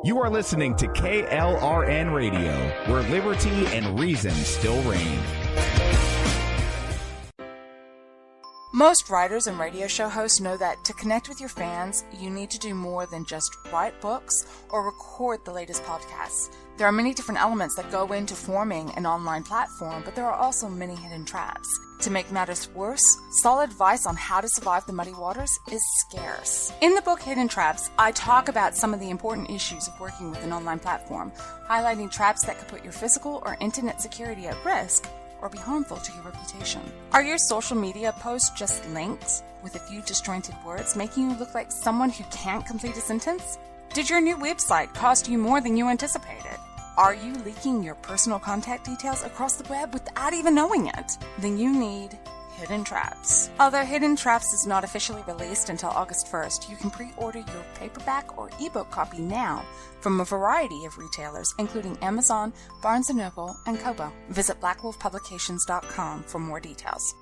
You are listening to KLRN Radio, where liberty and reason still reign. Most writers and radio show hosts know that to connect with your fans, you need to do more than just write books or record the latest podcasts. There are many different elements that go into forming an online platform, but there are also many hidden traps. To make matters worse, solid advice on how to survive the muddy waters is scarce. In the book Hidden Traps, I talk about some of the important issues of working with an online platform, highlighting traps that could put your physical or internet security at risk or be harmful to your reputation. Are your social media posts just links with a few disjointed words, making you look like someone who can't complete a sentence? Did your new website cost you more than you anticipated? Are you leaking your personal contact details across the web without even knowing it? Then you need Hidden Traps. Although Hidden Traps is not officially released until August 1st, you can pre-order your paperback or ebook copy now from a variety of retailers, including Amazon, Barnes & Noble, and Kobo. Visit blackwolfpublications.com for more details.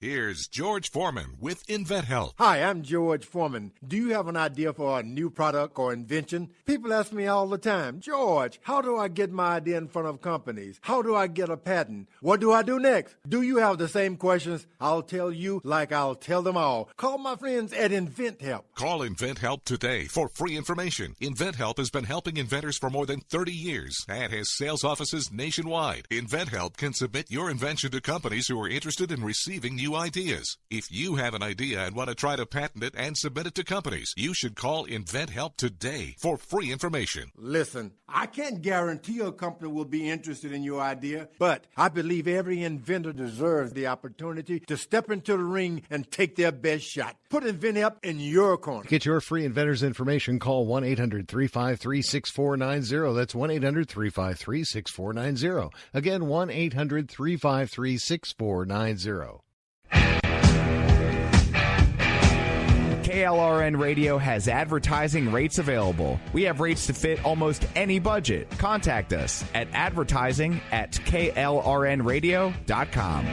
Here's George Foreman with InventHelp. Hi, I'm George Foreman. Do you have an idea for a new product or invention? People ask me all the time, George, how do I get my idea in front of companies? How do I get a patent? What do I do next? Do you have the same questions? I'll tell you like I'll tell them all. Call my friends at InventHelp. Call InventHelp today for free information. InventHelp has been helping inventors for more than 30 years and has sales offices nationwide. InventHelp can submit your invention to companies who are interested in receiving new ideas. If you have an idea and want to try to patent it and submit it to companies, you should call InventHelp today for free information. Listen, I can't guarantee a company will be interested in your idea, but I believe every inventor deserves the opportunity to step into the ring and take their best shot. Put InventHelp in your corner. To get your free inventor's information, call 1-800-353-6490. That's 1-800-353-6490. Again, 1-800-353-6490. KLRN Radio has advertising rates available. We have rates to fit almost any budget. Contact us at advertising@klrnradio.com.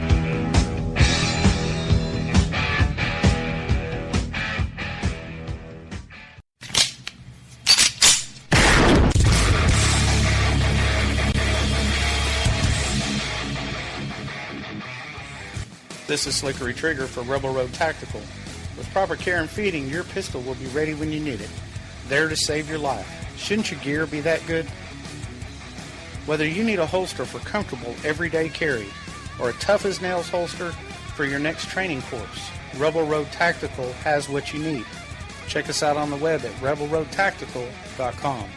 This is Slickery Trigger for Rebel Road Tactical. With proper care and feeding, your pistol will be ready when you need it, there to save your life. Shouldn't your gear be that good? Whether you need a holster for comfortable everyday carry or a tough-as-nails holster for your next training course, Rebel Road Tactical has what you need. Check us out on the web at rebelroadtactical.com.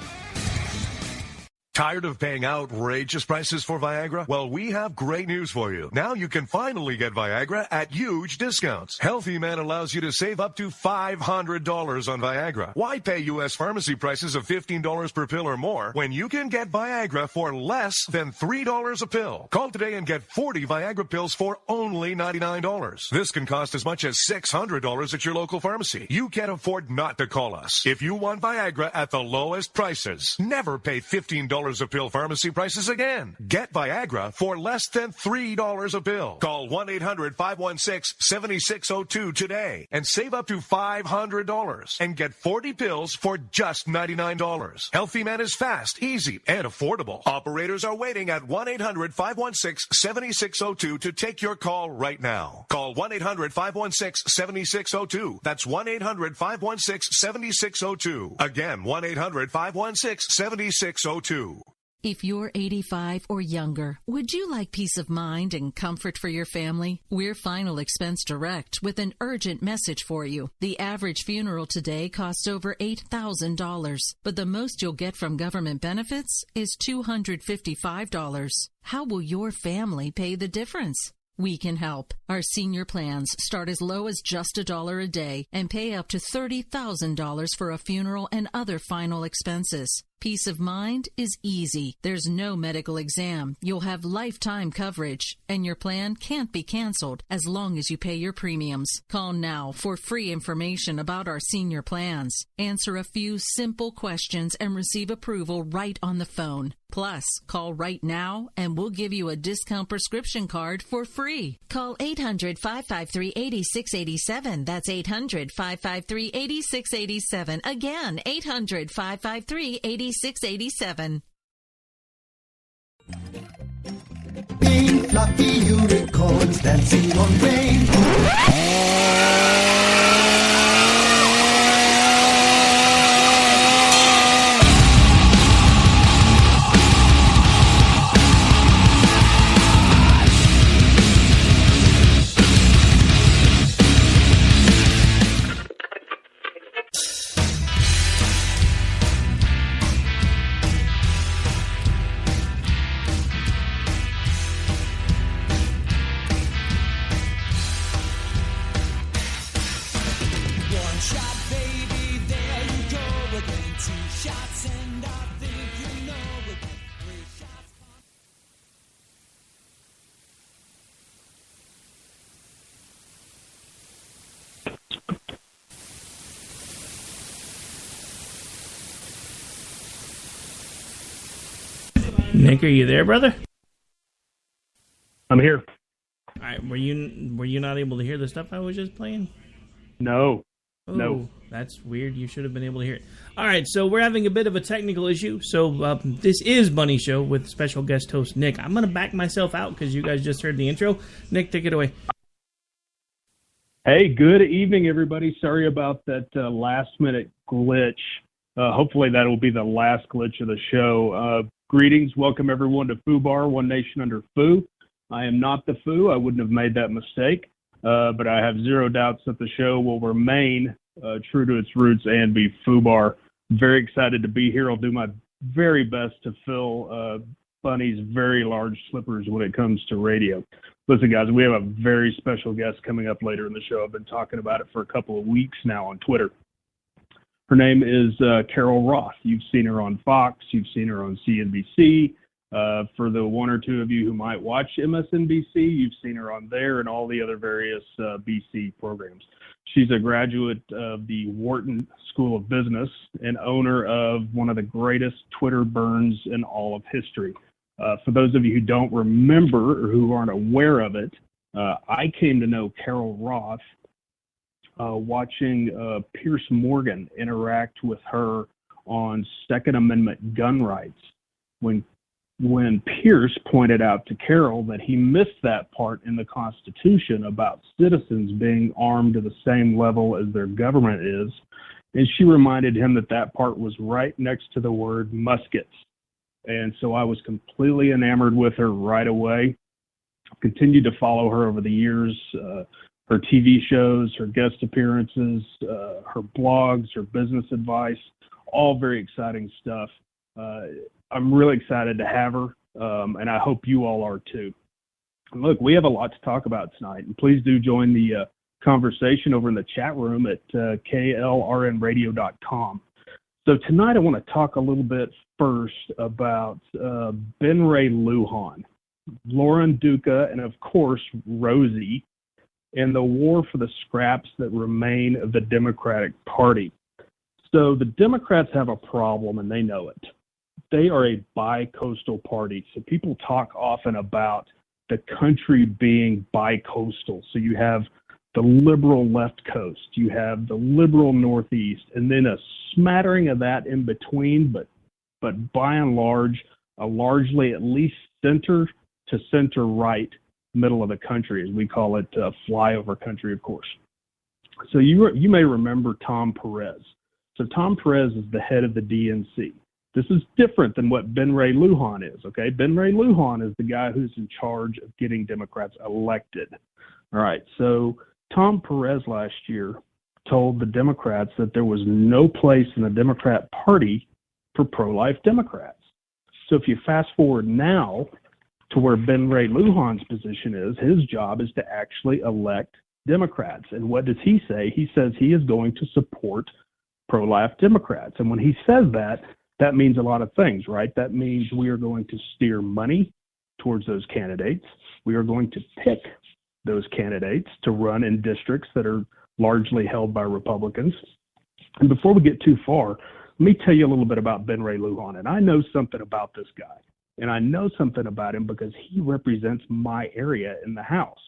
Tired of paying outrageous prices for Viagra? Well, we have great news for you. Now you can finally get Viagra at huge discounts. Healthy Man allows you to save up to $500 on Viagra. Why pay U.S. pharmacy prices of $15 per pill or more when you can get Viagra for less than $3 a pill? Call today and get 40 Viagra pills for only $99. This can cost as much as $600 at your local pharmacy. You can't afford not to call us. If you want Viagra at the lowest prices, never pay $15 a pill pharmacy prices again. Get Viagra for less than $3 a pill. Call 1-800-516-7602 today and save up to $500 and get 40 pills for just $99. Healthy Man is fast, easy, and affordable. Operators are waiting at 1-800-516-7602 to take your call right now. Call 1-800-516-7602. That's 1-800-516-7602. Again, 1-800-516-7602. If you're 85 or younger, would you like peace of mind and comfort for your family? We're Final Expense Direct with an urgent message for you. The average funeral today costs over $8,000, but the most you'll get from government benefits is $255. How will your family pay the difference? We can help. Our senior plans start as low as just $1 a day and pay up to $30,000 for a funeral and other final expenses. Peace of mind is easy. There's no medical exam. You'll have lifetime coverage, and your plan can't be canceled as long as you pay your premiums. Call now for free information about our senior plans. Answer a few simple questions and receive approval right on the phone. Plus, call right now and we'll give you a discount prescription card for free. Call 800-553-8687. That's 800-553-8687. Again, 800-553-8687. Pink fluffy unicorns dancing on rain. Nick, are you there, brother? I'm here. All right, were you not able to hear the stuff I was just playing? No. Oh, no. That's weird. You should have been able to hear it. All right, so we're having a bit of a technical issue. So this is Bunny Show with special guest host Nick. I'm going to back myself out because you guys just heard the intro. Nick, take it away. Hey, good evening, everybody. Sorry about that last-minute glitch. Hopefully that will be the last glitch of the show. Greetings. Welcome, everyone, to FOO Bar, One Nation Under FOO. I am not the FOO. I wouldn't have made that mistake. But I have zero doubts that the show will remain true to its roots and be FOO Bar. Very excited to be here. I'll do my very best to fill Bunny's very large slippers when it comes to radio. Listen, guys, we have a very special guest coming up later in the show. I've been talking about it for a couple of weeks now on Twitter. Her name is Carol Roth. You've seen her on Fox. You've seen her on CNBC. For the one or two of you who might watch MSNBC, you've seen her on there and all the other various BC programs. She's a graduate of the Wharton School of Business and owner of one of the greatest Twitter burns in all of history. For those of you who don't remember or who aren't aware of it, I came to know Carol Roth watching Pierce Morgan interact with her on Second Amendment gun rights. When Pierce pointed out to Carol that he missed that part in the Constitution about citizens being armed to the same level as their government is, and she reminded him that that part was right next to the word muskets. And so I was completely enamored with her right away. Continued to follow her over the years, her TV shows, her guest appearances, her blogs, her business advice, all very exciting stuff. I'm really excited to have her, and I hope you all are too. Look, we have a lot to talk about tonight, and please do join the conversation over in the chat room at klrnradio.com. So tonight I want to talk a little bit first about Ben Ray Lujan, Lauren Duca, and of course Rosie, and the war for the scraps that remain of the Democratic Party. So the Democrats have a problem, and they know it. They are a bi-coastal party. So people talk often about the country being bi-coastal. So you have the liberal left coast, you have the liberal northeast, and then a smattering of that in between, but by and large, a largely at least center to center right middle of the country, as we call it, flyover country, of course. So you may remember Tom Perez. So Tom Perez is the head of the DNC. This is different than what Ben Ray Lujan is, okay? Ben Ray Lujan is the guy who's in charge of getting Democrats elected. All right, so Tom Perez last year told the Democrats that there was no place in the Democrat Party for pro-life Democrats. So if you fast forward now to where Ben Ray Lujan's position is, his job is to actually elect Democrats. And what does he say? He says he is going to support pro-life Democrats. And when he says that, that means a lot of things, right? That means we are going to steer money towards those candidates. We are going to pick those candidates to run in districts that are largely held by Republicans. And before we get too far, let me tell you a little bit about Ben Ray Lujan. And I know something about this guy. And I know something about him because he represents my area in the House.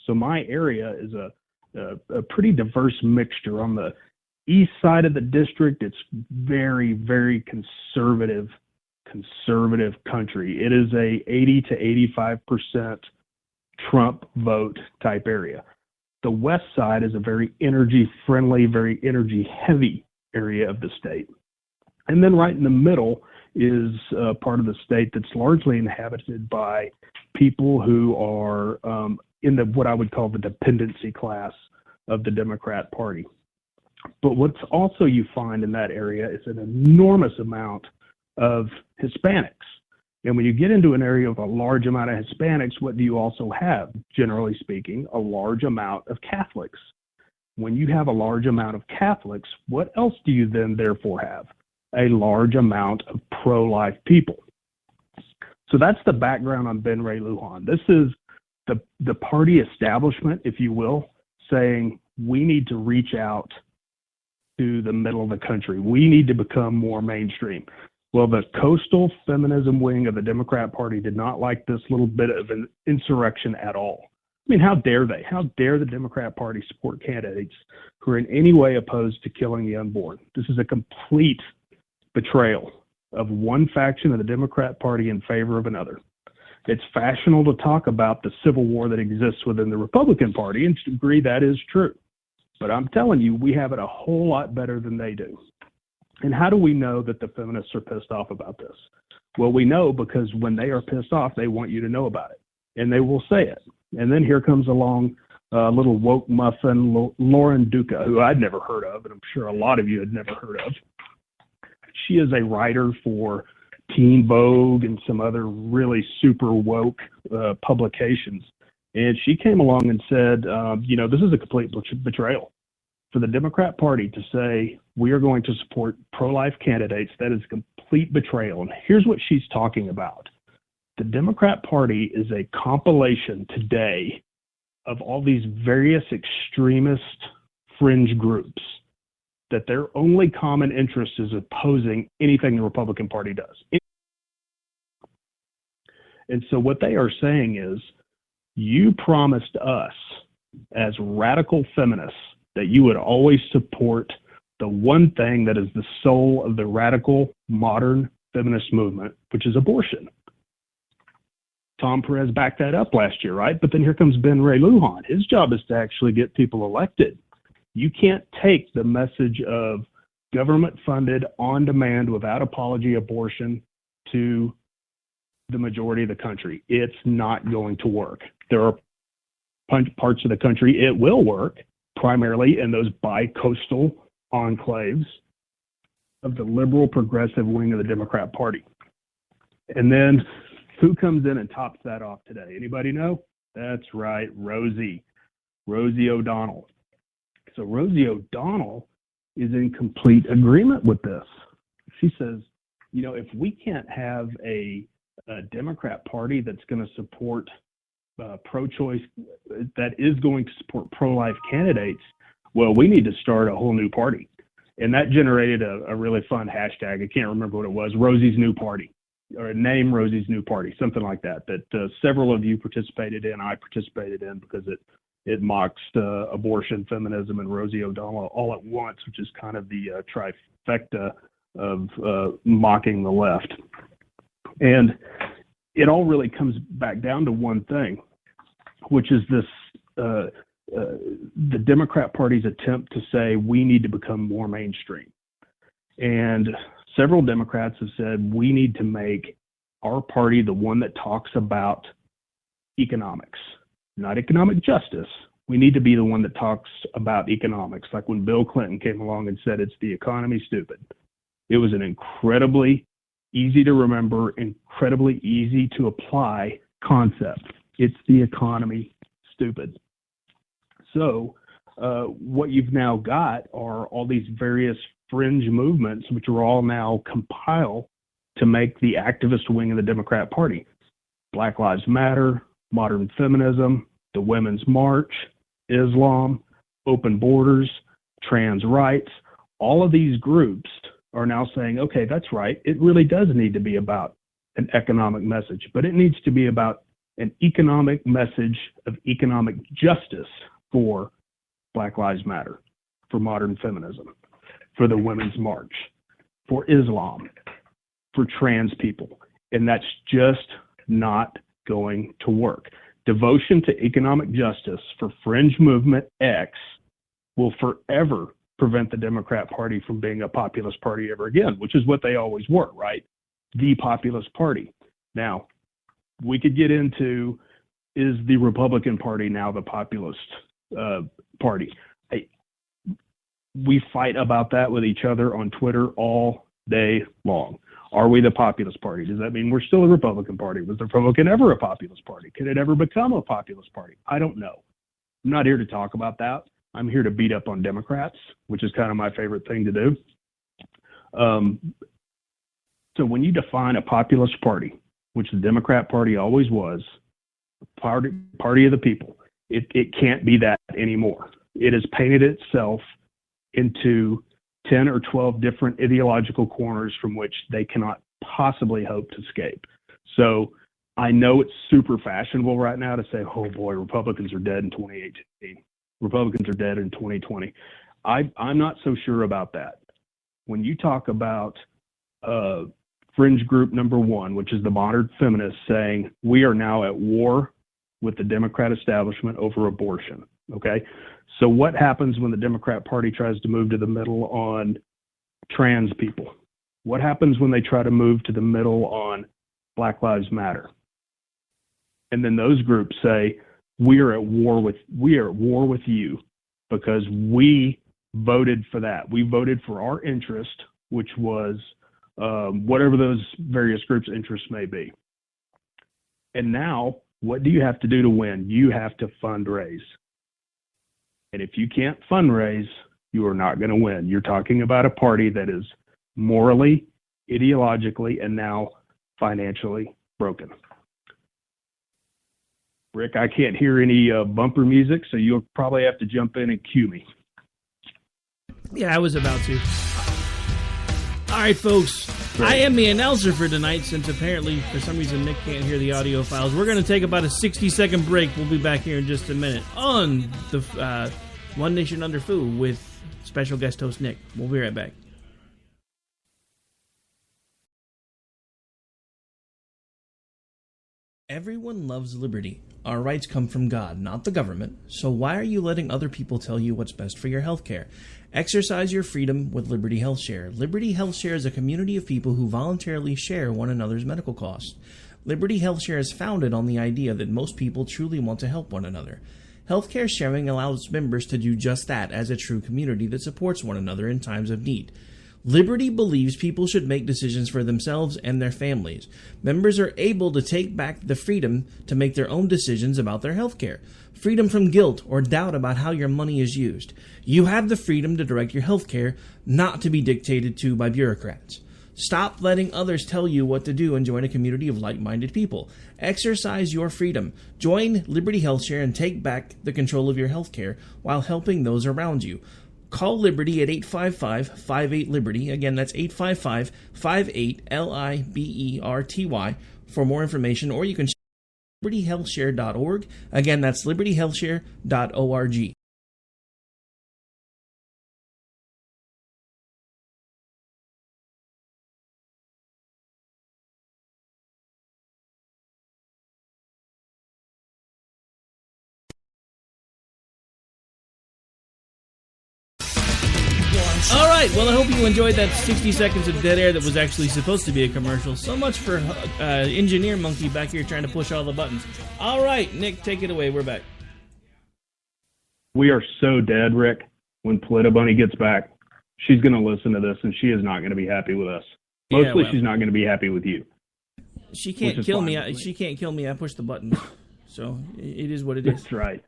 So my area is a pretty diverse mixture. On the east side of the district, it's very, very conservative country. It is a 80 to 85% Trump vote type area. The west side is a very energy friendly, very energy heavy area of the state. And then right in the middle is part of the state that's largely inhabited by people who are in the what I would call the dependency class of the Democrat Party. But what's also you find in that area is an enormous amount of Hispanics. And when you get into an area of a large amount of Hispanics, what do you also have? Generally speaking, a large amount of Catholics. When you have a large amount of Catholics, what else do you then therefore have? A large amount of pro-life people. So that's the background on Ben Ray Lujan. This is the party establishment, if you will, saying we need to reach out to the middle of the country. We need to become more mainstream. Well, the coastal feminism wing of the Democrat Party did not like this little bit of an insurrection at all. I mean, how dare they? How dare the Democrat Party support candidates who are in any way opposed to killing the unborn? This is a complete betrayal of one faction of the Democrat Party in favor of another. It's fashionable to talk about the civil war that exists within the Republican Party, and to agree that is true. But I'm telling you, we have it a whole lot better than they do. And how do we know that the feminists are pissed off about this? Well, we know because when they are pissed off, they want you to know about it, and they will say it. And then here comes along little woke muffin, Lauren Duca, who I'd never heard of, and I'm sure a lot of you had never heard of. She is a writer for Teen Vogue and some other really super woke publications. And she came along and said, this is a complete betrayal for the Democrat Party to say we are going to support pro-life candidates. That is a complete betrayal. And here's what she's talking about. The Democrat Party is a compilation today of all these various extremist fringe groups that their only common interest is opposing anything the Republican Party does. And so what they are saying is, you promised us as radical feminists that you would always support the one thing that is the soul of the radical modern feminist movement, which is abortion. Tom Perez backed that up last year, right? But then here comes Ben Ray Lujan. His job is to actually get people elected. You can't take the message of government-funded, on-demand, without apology abortion to the majority of the country. It's not going to work. There are parts of the country it will work, primarily in those bi-coastal enclaves of the liberal progressive wing of the Democrat Party. And then who comes in and tops that off today? Anybody know? That's right, Rosie O'Donnell. So Rosie O'Donnell is in complete agreement with this. She says, if we can't have a Democrat Party that's going to support pro-choice, that is going to support pro-life candidates, well, we need to start a whole new party. And that generated a really fun hashtag. I can't remember what it was, Rosie's New Party, or name Rosie's New Party, something like that, that several of you participated in. I participated in because it mocks abortion, feminism, and Rosie O'Donnell all at once, which is kind of the trifecta of mocking the left. And it all really comes back down to one thing, which is this the Democrat Party's attempt to say we need to become more mainstream. And several Democrats have said we need to make our party the one that talks about economics, not economic justice. We need to be the one that talks about economics, like when Bill Clinton came along and said it's the economy, stupid. It was an incredibly easy to remember, incredibly easy to apply concept. It's the economy, stupid. So what you've now got are all these various fringe movements, which are all now compiled to make the activist wing of the Democrat Party. Black Lives Matter, modern feminism, the Women's March, Islam, open borders, trans rights. All of these groups are now saying, okay, that's right. It really does need to be about an economic message, but it needs to be about an economic message of economic justice for Black Lives Matter, for modern feminism, for the Women's March, for Islam, for trans people. And that's just not going to work. Devotion to economic justice for fringe movement X will forever prevent the Democrat Party from being a populist party ever again, which is what they always were, right? The populist party. Now, we could get into, is the Republican Party now the populist party? We fight about that with each other on Twitter all day long. Are we the populist party? Does that mean we're still a Republican Party? Was the Republican ever a populist party? Could it ever become a populist party? I don't know. I'm not here to talk about that. I'm here to beat up on Democrats, which is kind of my favorite thing to do. So when you define a populist party, which the Democrat Party always was, party of the people, it can't be that anymore. It has painted itself into 10 or 12 different ideological corners from which they cannot possibly hope to escape. So I know it's super fashionable right now to say, oh boy, Republicans are dead in 2018. Republicans are dead in 2020. I'm not so sure about that. When you talk about fringe group number one, which is the modern feminists saying we are now at war with the Democrat establishment over abortion, okay? So what happens when the Democrat Party tries to move to the middle on trans people? What happens when they try to move to the middle on Black Lives Matter? And then those groups say, we are at war with you because we voted for that. We voted for our interest, which was whatever those various groups' interests may be. And now, what do you have to do to win? You have to fundraise. And if you can't fundraise, you are not going to win. You're talking about a party that is morally, ideologically, and now financially broken. Rick, I can't hear any bumper music, so you'll probably have to jump in and cue me. Yeah, I was about to. All right, folks. Great. I am the announcer for tonight, since apparently, for some reason, Nick can't hear the audio files. We're going to take about a 60-second break. We'll be back here in just a minute on the One Nation Under FOO with special guest host Nick. We'll be right back. Everyone loves liberty. Our rights come from God, not the government. So why are you letting other people tell you what's best for your health care? Exercise your freedom with Liberty Health Share. Liberty Health Share is a community of people who voluntarily share one another's medical costs. Liberty Health Share is founded on the idea that most people truly want to help one another. Healthcare sharing allows members to do just that as a true community that supports one another in times of need. Liberty believes people should make decisions for themselves and their families. Members are able to take back the freedom to make their own decisions about their health care. Freedom from guilt or doubt about how your money is used. You have the freedom to direct your health care, not to be dictated to by bureaucrats. Stop letting others tell you what to do and join a community of like-minded people. Exercise your freedom. Join Liberty Health Share and take back the control of your health care while helping those around you. Call Liberty at 855-58-LIBERTY. Again, that's 855-58-LIBERTY for more information, or you can check libertyhealthshare.org. Again, that's libertyhealthshare.org. All right, well, I hope you enjoyed that 60 seconds of dead air that was actually supposed to be a commercial. So much for Engineer Monkey back here trying to push all the buttons. All right, Nick, take it away. We're back. We are so dead, Rick. When Polita Bunny gets back, she's going to listen to this, and she is not going to be happy with us. Mostly, she's not going to be happy with you. She can't kill me. She can't kill me. I push the buttons. So it is what it is. That's right.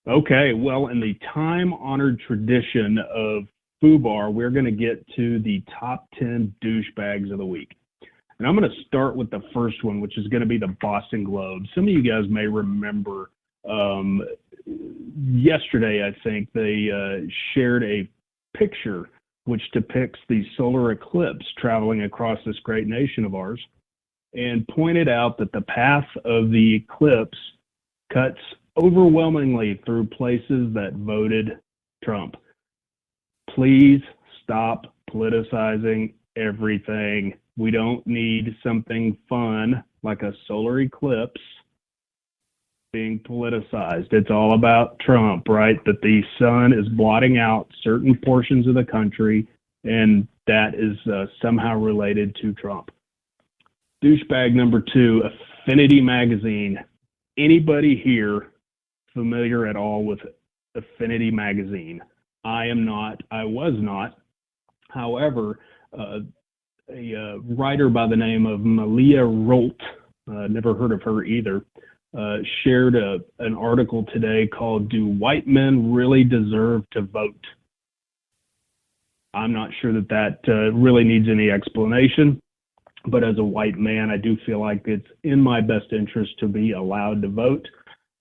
Okay, well, in the time-honored tradition of FOOBAR, we're going to get to the top 10 douchebags of the week. And I'm going to start with the first one, which is going to be the Boston Globe. Some of you guys may remember yesterday, I think, they shared a picture which depicts the solar eclipse traveling across this great nation of ours. and pointed out that the path of the eclipse cuts overwhelmingly through places that voted Trump. Please stop politicizing everything. We don't need something fun like a solar eclipse being politicized. It's all about Trump, right? That the sun is blotting out certain portions of the country, and that is somehow related to Trump. Douchebag number 2, Affinity Magazine. Anybody here familiar at all with Affinity Magazine? I am not. I was not. However, a writer by the name of Malia Rolt, never heard of her either, shared an article today called "Do White Men Really Deserve to Vote?" I'm not sure that really needs any explanation, but as a white man, I do feel like it's in my best interest to be allowed to vote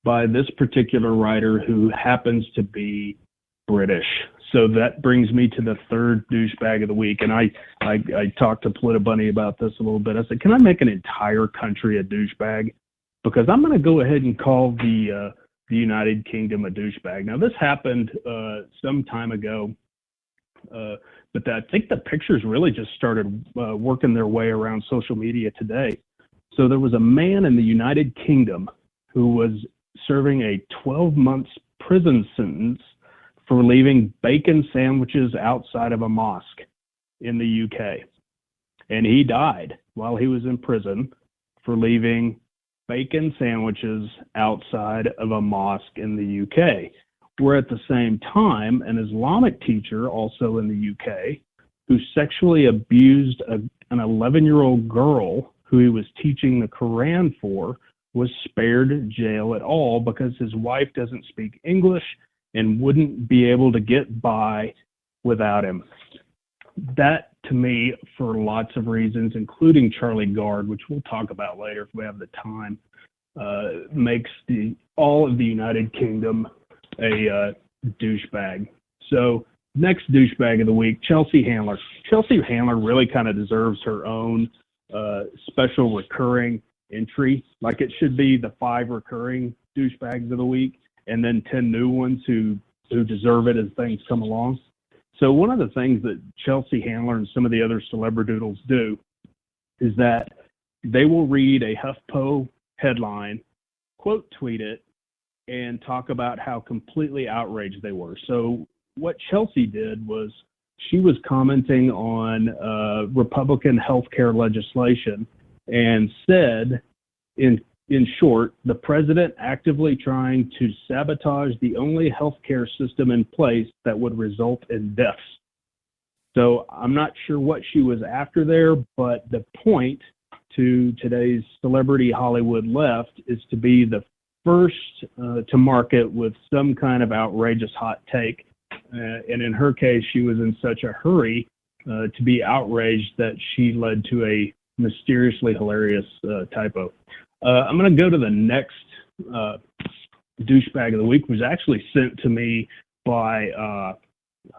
by this particular writer who happens to be British. So that brings me to the third douchebag of the week. And I talked to Politabunny about this a little bit. I said, can I make an entire country a douchebag? Because I'm going to go ahead and call the United Kingdom a douchebag. Now, this happened some time ago, but I think the pictures really just started working their way around social media today. So there was a man in the United Kingdom who was serving a 12-month prison sentence for leaving bacon sandwiches outside of a mosque in the UK. And he died while he was in prison for leaving bacon sandwiches outside of a mosque in the UK. Where at the same time, an Islamic teacher, also in the UK, who sexually abused an 11-year-old girl who he was teaching the Quran for, was spared jail at all because his wife doesn't speak English and wouldn't be able to get by without him. That, to me, for lots of reasons, including Charlie Gard, which we'll talk about later if we have the time, makes all of the United Kingdom a douchebag. So next douchebag of the week, Chelsea Handler. Chelsea Handler really kind of deserves her own special recurring entry. Like it should be the 5 recurring douchebags of the week and then 10 new ones who deserve it as things come along. So one of the things that Chelsea Handler and some of the other celebridoodles do is that they will read a HuffPo headline, quote tweet it, and talk about how completely outraged they were. So what Chelsea did was she was commenting on Republican healthcare legislation and said, in short, the president actively trying to sabotage the only healthcare system in place that would result in deaths. So I'm not sure what she was after there, but the point to today's celebrity Hollywood left is to be the first to market with some kind of outrageous hot take. And in her case, she was in such a hurry to be outraged that she led to a mysteriously hilarious typo. I'm going to go to the next douchebag of the week, was actually sent to me by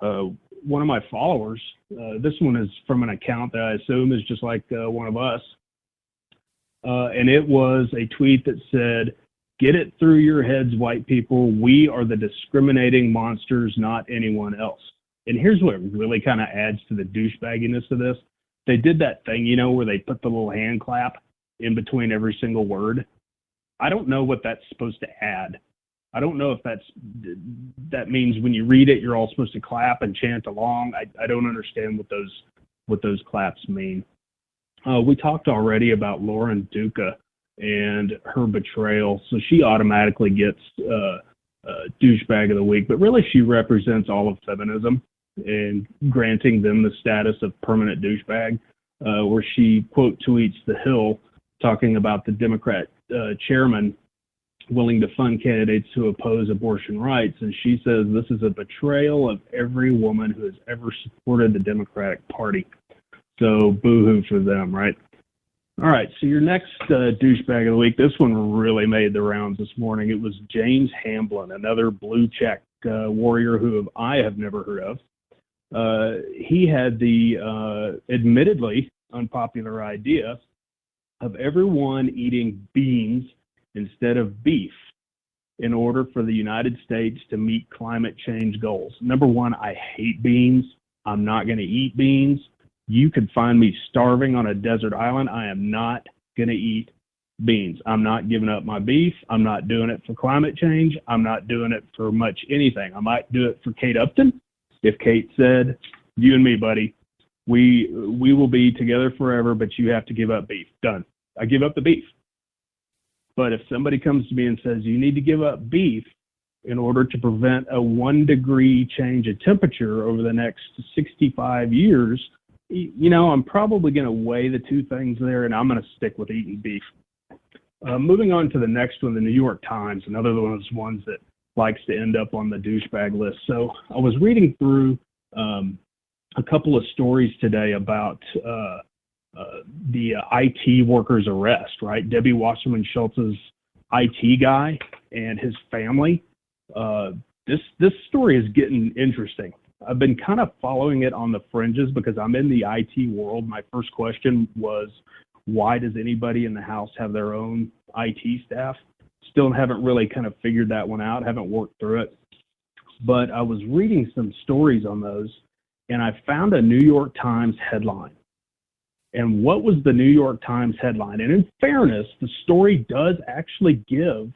one of my followers. This one is from an account that I assume is just like one of us. And it was a tweet that said, "Get it through your heads, white people. We are the discriminating monsters, not anyone else." And here's what really kind of adds to the douchebagginess of this. They did that thing, you know, where they put the little hand clap in between every single word. I don't know what that's supposed to add. I don't know if that means when you read it, you're all supposed to clap and chant along. I don't understand what those claps mean. We talked already about Lauren Duca and her betrayal, so she automatically gets douchebag of the week, but really she represents all of feminism and granting them the status of permanent douchebag, where she quote tweets The Hill talking about the Democrat chairman willing to fund candidates who oppose abortion rights, and she says this is a betrayal of every woman who has ever supported the Democratic Party. So boo-hoo for them, right? All right, so your next douchebag of the week, this one really made the rounds this morning. It was James Hamblin, another blue check warrior who I have never heard of. He had the admittedly unpopular idea of everyone eating beans instead of beef in order for the United States to meet climate change goals. Number one, I hate beans. I'm not going to eat beans. You could find me starving on a desert island. I am not going to eat beans. I'm not giving up my beef. I'm not doing it for climate change. I'm not doing it for much anything. I might do it for Kate Upton. If Kate said, you and me, buddy, we will be together forever, but you have to give up beef. Done. I give up the beef. But if somebody comes to me and says, you need to give up beef in order to prevent a 1 degree change of temperature over the next 65 years, I'm probably going to weigh the two things there, and I'm going to stick with eating beef. Moving on to the next one, the New York Times, another one of those ones that likes to end up on the douchebag list. So I was reading through a couple of stories today about the IT worker's arrest, right? Debbie Wasserman Schultz's IT guy and his family. This story is getting interesting. I've been kind of following it on the fringes because I'm in the IT world. My first question was, why does anybody in the house have their own IT staff? Still haven't really kind of figured that one out, haven't worked through it. But I was reading some stories on those, and I found a New York Times headline. And what was the New York Times headline? And in fairness, the story does actually give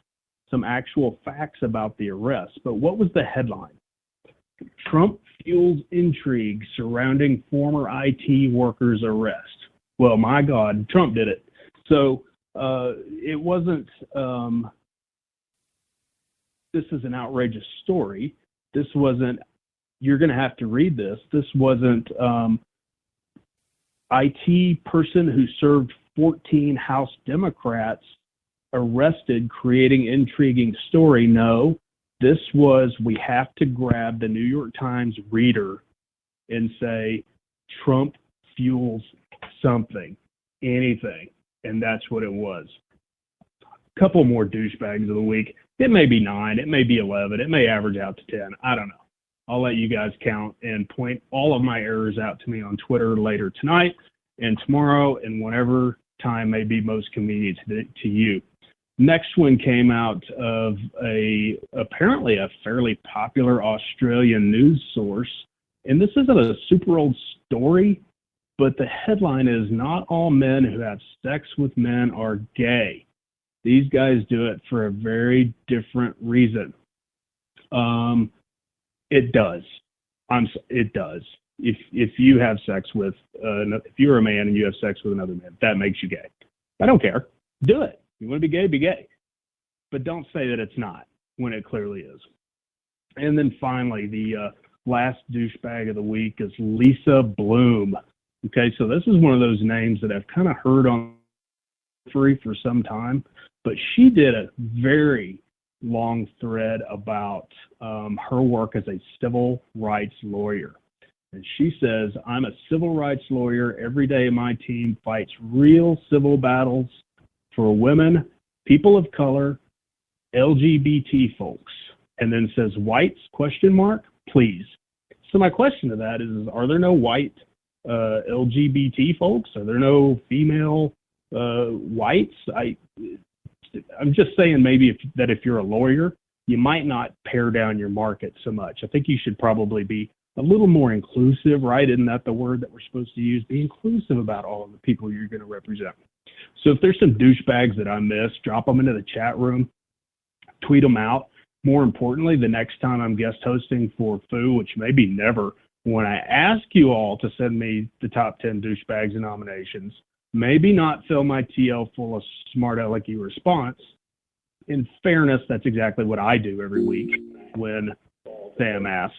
some actual facts about the arrest. But what was the headline? Trump fuels intrigue surrounding former IT workers' arrest. Well, my God, Trump did it. So it wasn't, this is an outrageous story. This wasn't, you're going to have to read this. This wasn't IT person who served 14 House Democrats arrested creating intriguing story. No, this was, we have to grab the New York Times reader and say, Trump fuels something, anything, and that's what it was. A couple more douchebags of the week. It may be 9, it may be 11, it may average out to 10. I don't know. I'll let you guys count and point all of my errors out to me on Twitter later tonight and tomorrow and whenever time may be most convenient to you. Next one came out of apparently a fairly popular Australian news source, and this isn't a super old story, but the headline is, not all men who have sex with men are gay. These guys do it for a very different reason. It does. It does. If you have sex with, if you're a man and you have sex with another man, that makes you gay. I don't care. Do it. You want to be gay, be gay. But don't say that it's not when it clearly is. And then finally, the last douchebag of the week is Lisa Bloom. Okay, so this is one of those names that I've kind of heard on for some time, but she did a very long thread about her work as a civil rights lawyer. And she says, I'm a civil rights lawyer. Every day my team fights real civil battles for women, people of color, LGBT folks. And then says, whites, ? Please. So my question to that is are there no white LGBT folks? Are there no female whites? I'm just saying maybe if you're a lawyer, you might not pare down your market so much. I think you should probably be a little more inclusive, right? Isn't that the word that we're supposed to use? Be inclusive about all of the people you're going to represent. So if there's some douchebags that I missed, drop them into the chat room, tweet them out. More importantly, the next time I'm guest hosting for FOO, which may be never, when I ask you all to send me the top 10 douchebags and nominations, maybe not fill my TL full of smart alecky response. In fairness, that's exactly what I do every week when Sam asks.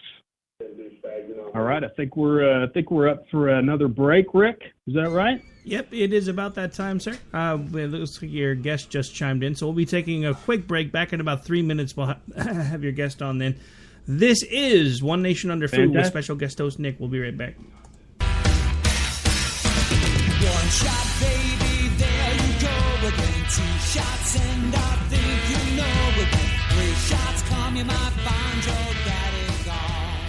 All right, I think we're up for another break, Rick. Is that right? Yep, it is about that time, sir. It looks like your guest just chimed in, so we'll be taking a quick break. Back in about 3 minutes, we'll have your guest on then. This is One Nation Under FOO with special guest host Nick. We'll be right back. One shot, baby, there you go again. 2 shots, and I think you know again. 3 shots, come, you might find your daddy gone.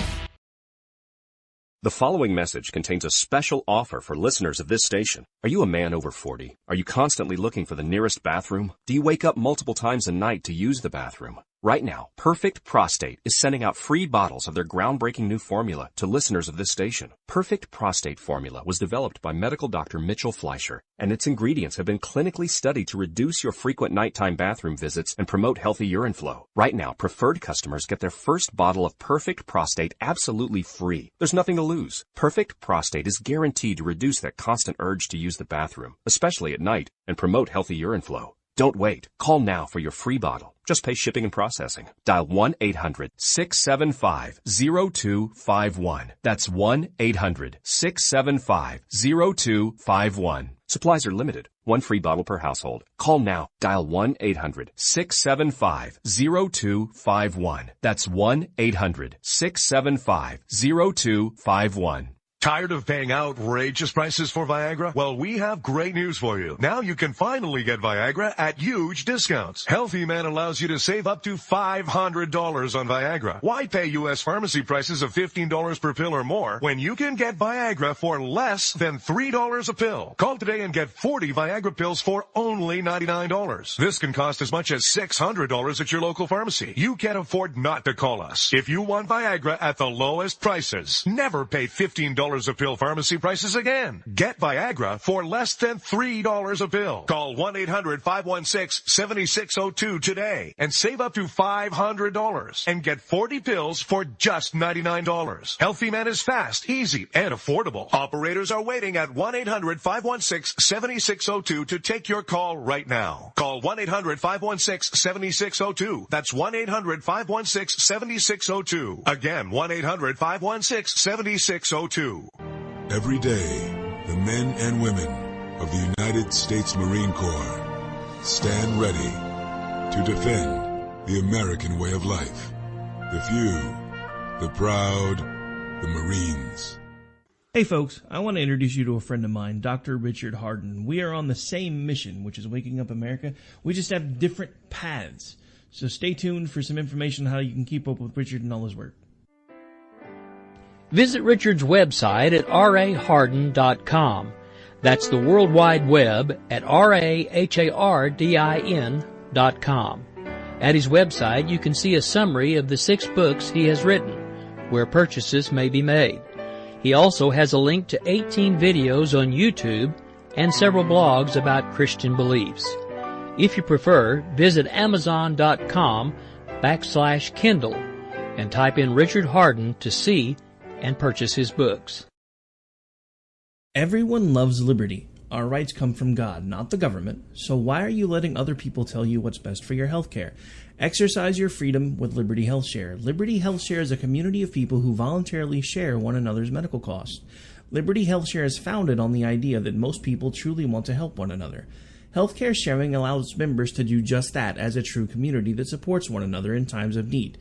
The following message contains a special offer for listeners of this station. Are you a man over 40? Are you constantly looking for the nearest bathroom? Do you wake up multiple times a night to use the bathroom? Right now, Perfect Prostate is sending out free bottles of their groundbreaking new formula to listeners of this station. Perfect Prostate Formula was developed by medical doctor Mitchell Fleischer, and its ingredients have been clinically studied to reduce your frequent nighttime bathroom visits and promote healthy urine flow. Right now, preferred customers get their first bottle of Perfect Prostate absolutely free. There's nothing to lose. Perfect Prostate is guaranteed to reduce that constant urge to use the bathroom, especially at night, and promote healthy urine flow. Don't wait. Call now for your free bottle. Just pay shipping and processing. Dial 1-800-675-0251. That's 1-800-675-0251. Supplies are limited. One free bottle per household. Call now. Dial 1-800-675-0251. That's 1-800-675-0251. Tired of paying outrageous prices for Viagra? Well, we have great news for you. Now you can finally get Viagra at huge discounts. Healthy Man allows you to save up to $500 on Viagra. Why pay U.S. pharmacy prices of $15 per pill or more when you can get Viagra for less than $3 a pill? Call today and get 40 Viagra pills for only $99. This can cost as much as $600 at your local pharmacy. You can't afford not to call us. If you want Viagra at the lowest prices, never pay $15 a pill pharmacy prices again. Get Viagra for less than $3 a pill. Call 1-800-516-7602 today and save up to $500 and get 40 pills for just $99. Healthy Man is fast, easy, and affordable. Operators are waiting at 1-800-516-7602 to take your call right now. Call 1-800-516-7602. That's 1-800-516-7602. Again, 1-800-516-7602. Every day, the men and women of the United States Marine Corps stand ready to defend the American way of life. The few, the proud, the Marines. Hey folks, I want to introduce you to a friend of mine, Dr. Richard Harden. We are on the same mission, which is waking up America. We just have different paths. So stay tuned for some information on how you can keep up with Richard and all his work. Visit Richard's website at raharden.com. That's the World Wide Web at RAHARDIN.com. At his website, you can see a summary of the 6 books he has written, where purchases may be made. He also has a link to 18 videos on YouTube and several blogs about Christian beliefs. If you prefer, visit Amazon.com/Kindle and type in Richard Harden to see and purchase his books. Everyone loves liberty. Our rights come from God, not the government. So why are you letting other people tell you what's best for your health care? Exercise your freedom with Liberty Health Share. Liberty Health Share is a community of people who voluntarily share one another's medical costs. Liberty Health Share is founded on the idea that most people truly want to help one another. Healthcare sharing allows members to do just that as a true community that supports one another in times of need.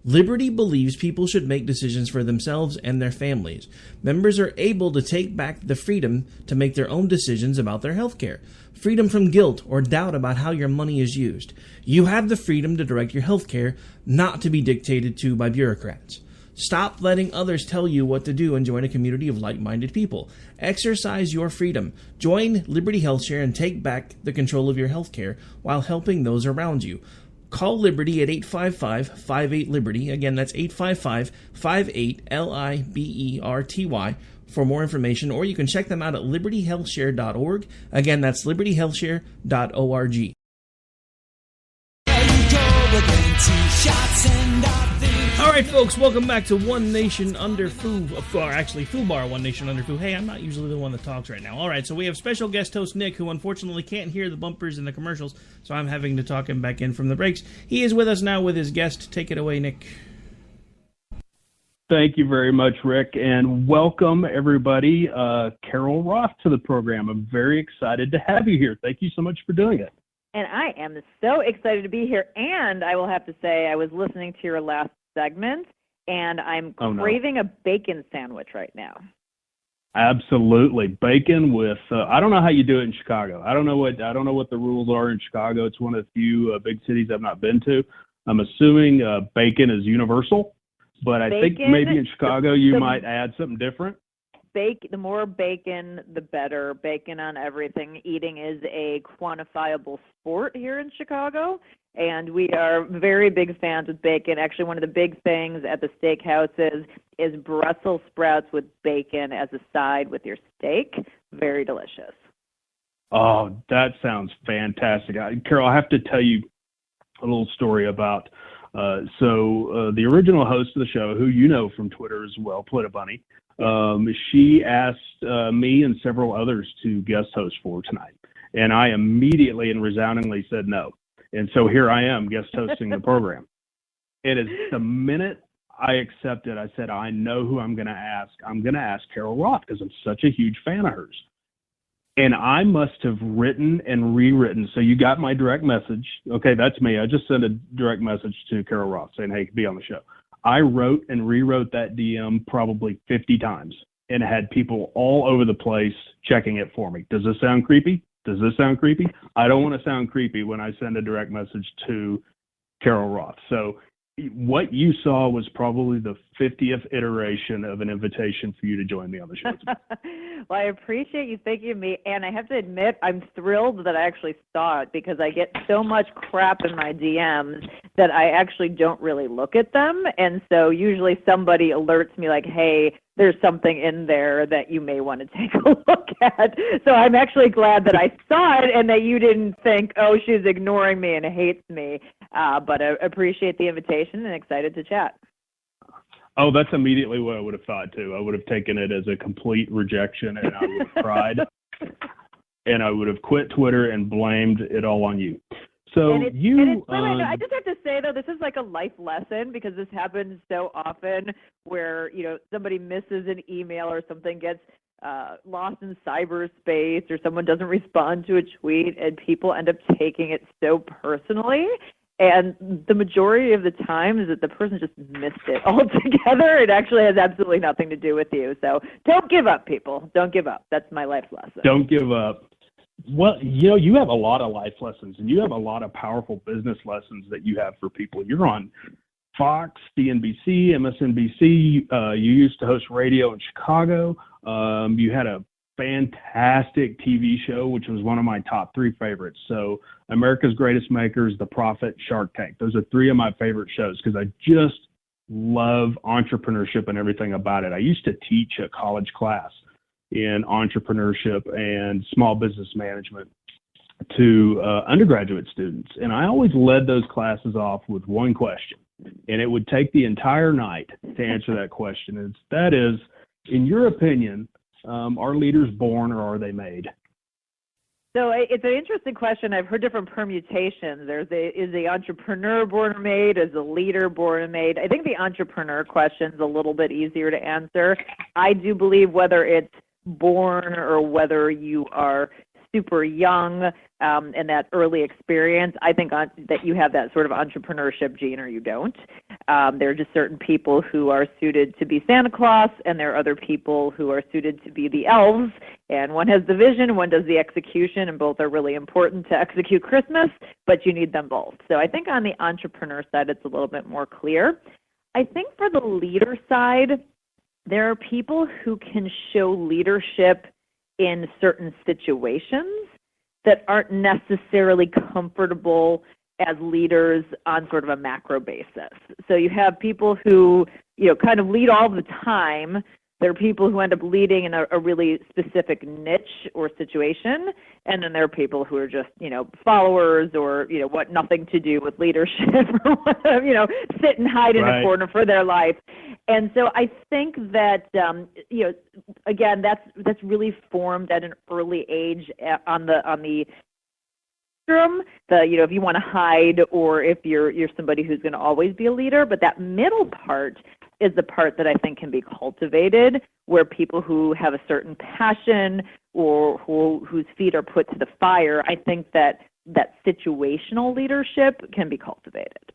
Liberty believes people should make decisions for themselves and their families. Members are able to take back the freedom to make their own decisions about their health care. Freedom from guilt or doubt about how your money is used. You have the freedom to direct your health care, not to be dictated to by bureaucrats. Stop letting others tell you what to do and join a community of like-minded people. Exercise your freedom. Join Liberty Health Share and take back the control of your health care while helping those around you. Call Liberty at 855-58-LIBERTY. Again, that's 855-58-LIBERTY for more information, or you can check them out at libertyhealthshare.org. Again, that's libertyhealthshare.org. All right, folks, welcome back to One Nation Under FOO, or actually FOO Bar One Nation Under FOO. Hey, I'm not usually the one that talks right now. All right, so we have special guest host Nick, who unfortunately can't hear the bumpers and the commercials, so I'm having to talk him back in from the breaks. He is with us now with his guest. Take it away, Nick. Thank you very much, Rick, and welcome everybody. Carol Roth to the program. I'm very excited to have you here. Thank you so much for doing it. And I am so excited to be here. And I will have to say, I was listening to your last segment, and I'm craving a bacon sandwich right now. Absolutely, bacon with. I don't know how you do it in Chicago. I don't know what the rules are in Chicago. It's one of the few big cities I've not been to. I'm assuming bacon is universal. but I think Bacon, maybe in Chicago you might add something different. The more bacon, the better. Bacon on everything. Eating is a quantifiable sport here in Chicago, and we are very big fans with bacon. Actually, one of the big things at the steakhouses is Brussels sprouts with bacon as a side with your steak. Very delicious. Oh, that sounds fantastic. Carol, I have to tell you a little story about the original host of the show, who you know from Twitter as well, Plitta Bunny. She asked me and several others to guest host for tonight, and I immediately and resoundingly said no. And so here I am guest hosting the program. It is the minute I accepted, I said, I know who I'm going to ask. I'm going to ask Carol Roth because I'm such a huge fan of hers. And I must have written and rewritten. So you got my direct message. Okay, that's me. I just sent a direct message to Carol Roth saying, hey, be on the show. I wrote and rewrote that DM probably 50 times and had people all over the place checking it for me. Does this sound creepy? Does this sound creepy? I don't want to sound creepy when I send a direct message to Carol Roth. So what you saw was probably the 50th iteration of an invitation for you to join me on the show. Well, I appreciate you thinking of me, and I have to admit I'm thrilled that I actually saw it because I get so much crap in my DMs that I actually don't really look at them, and so usually somebody alerts me like, hey, there's something in there that you may want to take a look at. So I'm actually glad that I saw it and that you didn't think, oh, she's ignoring me and hates me. But I appreciate the invitation and excited to chat. Oh, that's immediately what I would have thought, too. I would have taken it as a complete rejection, and I would have cried. And I would have quit Twitter and blamed it all on you. So I just have to say, though, this is like a life lesson because this happens so often where, somebody misses an email or something gets lost in cyberspace or someone doesn't respond to a tweet and people end up taking it so personally. And the majority of the time is that the person just missed it altogether. It actually has absolutely nothing to do with you. So don't give up, people. Don't give up. That's my life lesson. Don't give up. Well, you have a lot of life lessons, and you have a lot of powerful business lessons that you have for people. You're on Fox, CNBC, MSNBC. You used to host radio in Chicago. You had a fantastic TV show, which was one of my top 3 favorites. So America's Greatest Makers, The Profit, Shark Tank. Those are 3 of my favorite shows because I just love entrepreneurship and everything about it. I used to teach a college class in entrepreneurship and small business management to undergraduate students. And I always led those classes off with one question. And it would take the entire night to answer that question. And that is, in your opinion, are leaders born or are they made? So it's an interesting question. I've heard different permutations. Is the entrepreneur born or made? Is the leader born or made? I think the entrepreneur question is a little bit easier to answer. I do believe whether it's born or whether you are super young and that early experience, I think that you have that sort of entrepreneurship gene or you don't. There are just certain people who are suited to be Santa Claus, and there are other people who are suited to be the elves, and one has the vision, one does the execution, and both are really important to execute Christmas, but you need them both. So I think on the entrepreneur side, it's a little bit more clear. I think for the leader side, there are people who can show leadership in certain situations that aren't necessarily comfortable as leaders on sort of a macro basis. So you have people who, kind of lead all the time. There are people who end up leading in a really specific niche or situation. And then there are people who are just, followers or, what nothing to do with leadership or, sit and hide in a corner for their life. And so I think that, again, that's really formed at an early age on the spectrum. If you want to hide or if you're somebody who's going to always be a leader, but that middle part is the part that I think can be cultivated, where people who have a certain passion or whose feet are put to the fire, I think that situational leadership can be cultivated.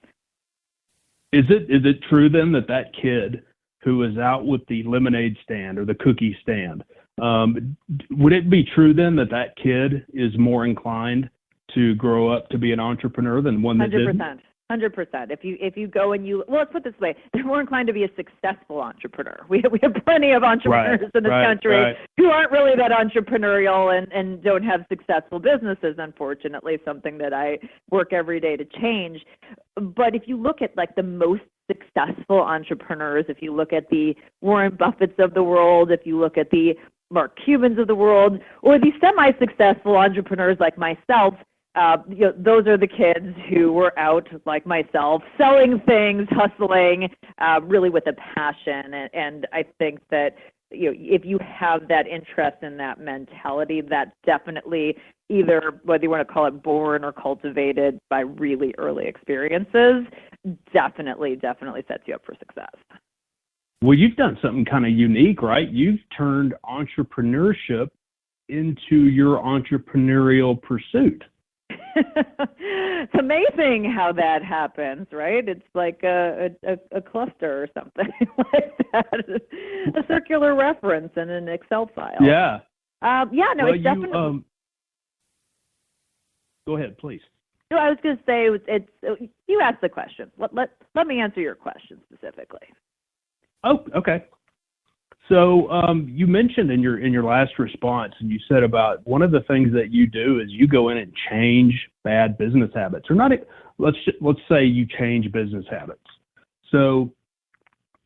Is it true then that kid who is out with the lemonade stand or the cookie stand, would it be true then that kid is more inclined to grow up to be an entrepreneur than one that 100%. didn't? 100%. If you go and let's put it this way, they're more inclined to be a successful entrepreneur. We have plenty of entrepreneurs in this country who aren't really that entrepreneurial and don't have successful businesses, unfortunately, something that I work every day to change. But if you look at like the most successful entrepreneurs, if you look at the Warren Buffetts of the world, if you look at the Mark Cubans of the world, or the semi-successful entrepreneurs like myself, those are the kids who were out, like myself, selling things, hustling, really with a passion. And I think that if you have that interest in that mentality, that's definitely either, whether you want to call it born or cultivated by really early experiences, definitely sets you up for success. Well, you've done something kind of unique, right? You've turned entrepreneurship into your entrepreneurial pursuit. It's amazing how that happens, right? It's like a cluster or something like that, a circular reference in an Excel file. Yeah. It's definitely. Go ahead, please. No, I was going to say it's. You asked the question. Let me answer your question specifically. Oh, okay. So you mentioned in your last response, and you said about one of the things that you do is you go in and change bad business habits, or not. Let's say you change business habits. So,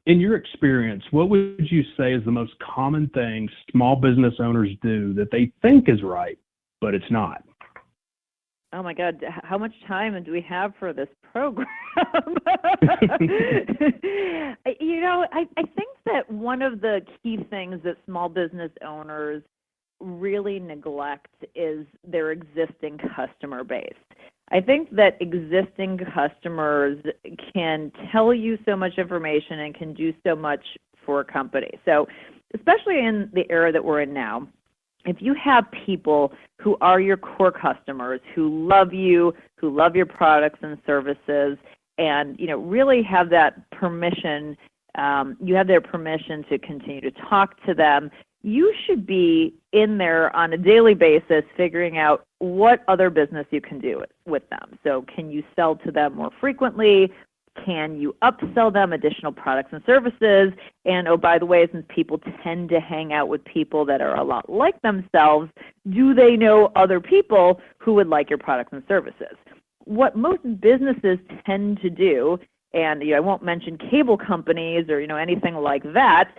in your experience, what would you say is the most common thing small business owners do that they think is right, but it's not? Oh my God, how much time do we have for this program? I think that one of the key things that small business owners really neglect is their existing customer base. I think that existing customers can tell you so much information and can do so much for a company. So especially in the era that we're in now, if you have people who are your core customers, who love you, who love your products and services, and really have that permission, you have their permission to continue to talk to them, you should be in there on a daily basis figuring out what other business you can do with them. So can you sell to them more frequently? Can you upsell them additional products and services? And, oh, by the way, since people tend to hang out with people that are a lot like themselves, do they know other people who would like your products and services? What most businesses tend to do, and I won't mention cable companies or anything like that,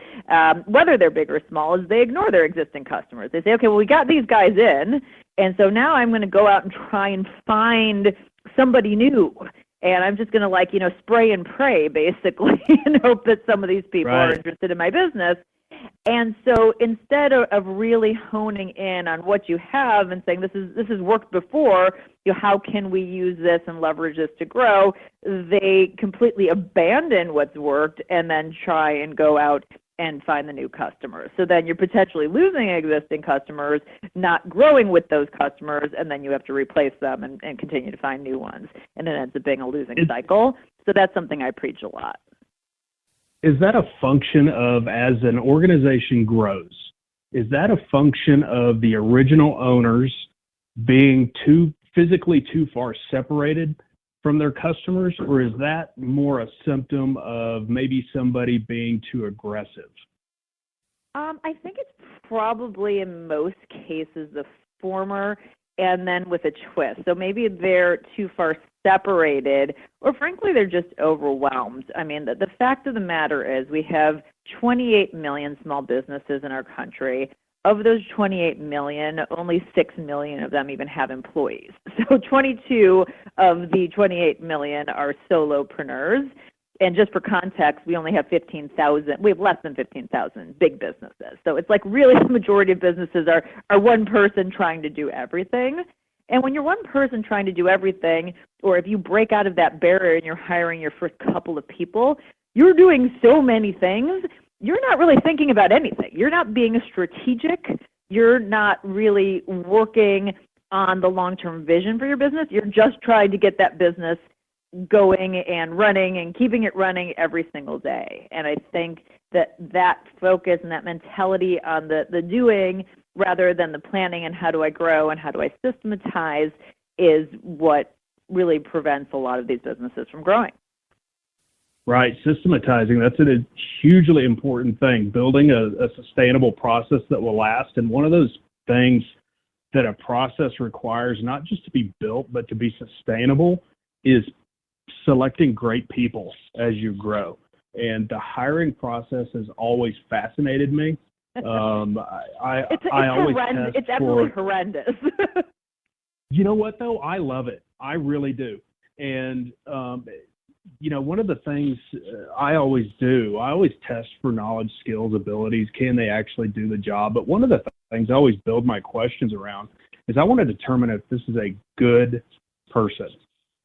whether they're big or small, is they ignore their existing customers. They say, okay, well, we got these guys in, and so now I'm going to go out and try and find somebody new. And I'm just going to spray and pray, basically, and hope that some of these people are interested in my business. And so instead of really honing in on what you have and saying this has worked before, how can we use this and leverage this to grow, they completely abandon what's worked and then try and go out and find the new customers. So then you're potentially losing existing customers, not growing with those customers, and then you have to replace them and continue to find new ones. And it ends up being a losing cycle. So that's something I preach a lot. Is that a function of, as an organization grows, is that a function of the original owners being physically too far separated from their customers, or is that more a symptom of maybe somebody being too aggressive? I think it's probably in most cases the former, and then with a twist. So maybe they're too far separated, or frankly, they're just overwhelmed. I mean, the fact of the matter is we have 28 million small businesses in our country. Of those 28 million, only 6 million of them even have employees. So 22 of the 28 million are solopreneurs. And just for context, we only have 15,000. We have less than 15,000 big businesses. So it's like really the majority of businesses are one person trying to do everything. And when you're one person trying to do everything, or if you break out of that barrier and you're hiring your first couple of people, you're doing so many things. You're not really thinking about anything. You're not being strategic. You're not really working on the long-term vision for your business. You're just trying to get that business going and running and keeping it running every single day. And I think that focus and that mentality on the doing rather than the planning and how do I grow and how do I systematize is what really prevents a lot of these businesses from growing. Right, systematizing, that's a hugely important thing, building a sustainable process that will last. And one of those things that a process requires, not just to be built, but to be sustainable, is selecting great people as you grow. And the hiring process has always fascinated me. It's for, absolutely horrendous. You know what, though? I love it. I really do. And, one of the things I always do, I always test for knowledge, skills, abilities. Can they actually do the job? But one of the things I always build my questions around is I want to determine if this is a good person.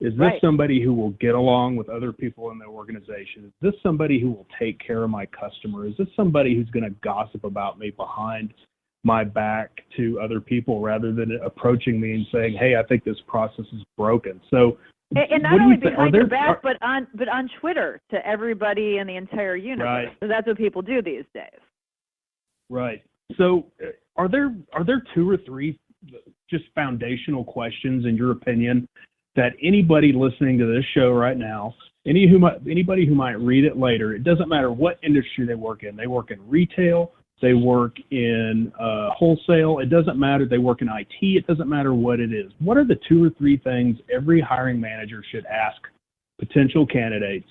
Is this somebody who will get along with other people in the organization? Is this somebody who will take care of my customer? Is this somebody who's going to gossip about me behind my back to other people rather than approaching me and saying, hey, I think this process is broken? So, and not only behind your back, but on Twitter to everybody in the entire universe. Right. So that's what people do these days. Right. So are there 2 or 3 just foundational questions, in your opinion, that anybody listening to this show right now, anybody who might read it later, it doesn't matter what industry they work in retail, they work in wholesale, it doesn't matter, they work in IT, it doesn't matter what it is. What are the 2 or 3 things every hiring manager should ask potential candidates